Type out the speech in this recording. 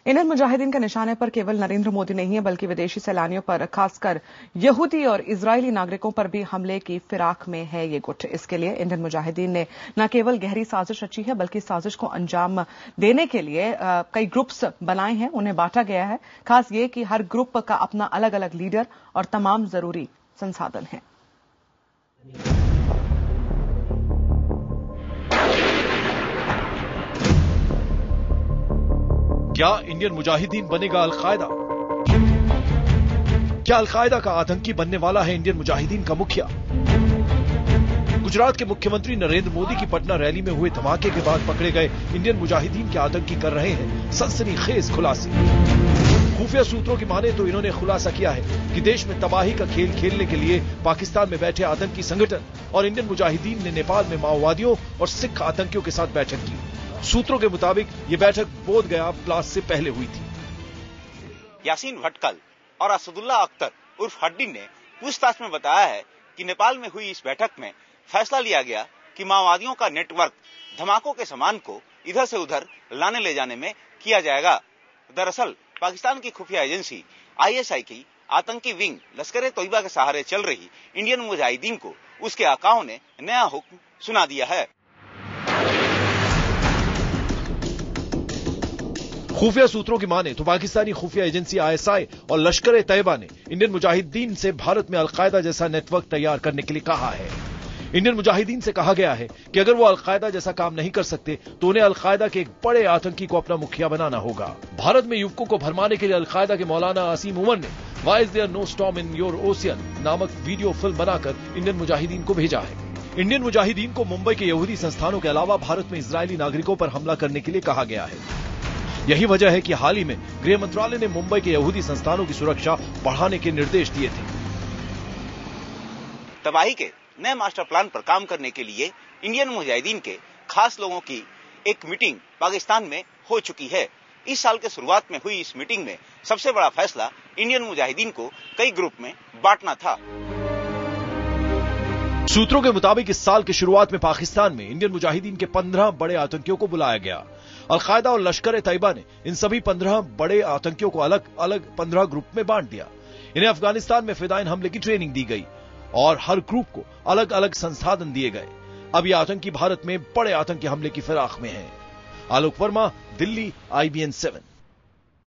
Indian Mujahideen के निशाने पर केवल नरेंद्र मोदी नहीं है बल्कि विदेशी सैलानियों पर खासकर यहूदी और इजरायली नागरिकों पर भी हमले की फिराक में है ये गुट। इसके लिए इंडियन मुजाहिदीन ने न केवल गहरी साजिश रची है बल्कि साजिश को अंजाम देने के लिए कई ग्रुप्स बनाए हैं, उन्हें बांटा गया है। खास ये कि हर ग्रुप का अपना अलग अलग लीडर और तमाम जरूरी संसाधन हैं। क्या इंडियन मुजाहिदीन बनेगा अलकायदा? क्या अलकायदा का आतंकी बनने वाला है इंडियन मुजाहिदीन का मुखिया? गुजरात के मुख्यमंत्री नरेंद्र मोदी की पटना रैली में हुए धमाके के बाद पकड़े गए इंडियन मुजाहिदीन के आतंकी कर रहे हैं सनसनीखेज खुलासे। खुफिया सूत्रों की माने तो इन्होंने खुलासा किया है कि देश में तबाही का खेल खेलने के लिए पाकिस्तान में बैठे आतंकी संगठन और इंडियन मुजाहिदीन ने नेपाल में माओवादियों और सिख आतंकियों के साथ बैठक की। सूत्रों के मुताबिक ये बैठक बोधगया ब्लास्ट से पहले हुई थी। यासीन भटकल और असदुल्ला अख्तर उर्फ हड्डी ने पूछताछ में बताया है कि नेपाल में हुई इस बैठक में फैसला लिया गया कि माओवादियों का नेटवर्क धमाकों के सामान को इधर से उधर लाने ले जाने में किया जाएगा। दरअसल पाकिस्तान की खुफिया एजेंसी आईएसआई की आतंकी विंग लश्कर ए तोयबा के सहारे चल रही इंडियन मुजाहिदीन को उसके आकाओं ने नया हुक्म सुना दिया है। खुफिया सूत्रों की माने तो पाकिस्तानी खुफिया एजेंसी आईएसआई और लश्कर ए तैयबा ने इंडियन मुजाहिदीन से भारत में अलकायदा जैसा नेटवर्क तैयार करने के लिए कहा है। इंडियन मुजाहिदीन से कहा गया है कि अगर वो अलकायदा जैसा काम नहीं कर सकते तो उन्हें अलकायदा के एक बड़े आतंकी को अपना मुखिया बनाना होगा। भारत में युवकों को भरमाने के लिए अलकायदा के मौलाना असीम उमर ने why is there no storm in your ocean नामक वीडियो फिल्म बनाकर इंडियन मुजाहिदीन को भेजा है। इंडियन मुजाहिदीन को मुंबई के यहूदी संस्थानों के अलावा भारत में इजरायली नागरिकों पर हमला करने के लिए कहा गया है। यही वजह है कि हाल ही में गृह मंत्रालय ने मुंबई के यहूदी संस्थानों की सुरक्षा बढ़ाने के निर्देश दिए थे। तबाही के नए मास्टर प्लान पर काम करने के लिए इंडियन मुजाहिदीन के खास लोगों की एक मीटिंग पाकिस्तान में हो चुकी है। इस साल के शुरुआत में हुई इस मीटिंग में सबसे बड़ा फैसला इंडियन मुजाहिदीन को कई ग्रुप में बांटना था। सूत्रों के मुताबिक इस साल की शुरुआत में पाकिस्तान में इंडियन मुजाहिदीन के 15 बड़े आतंकियों को बुलाया गया। अलकायदा और लश्कर ए तैयबा ने इन सभी 15 बड़े आतंकियों को अलग अलग 15 ग्रुप में बांट दिया। इन्हें अफगानिस्तान में फिदायिन हमले की ट्रेनिंग दी गई और हर ग्रुप को अलग अलग संसाधन दिए गए। अब ये आतंकी भारत में बड़े आतंकी हमले की फिराक में हैं। आलोक वर्मा, दिल्ली, IBN 7।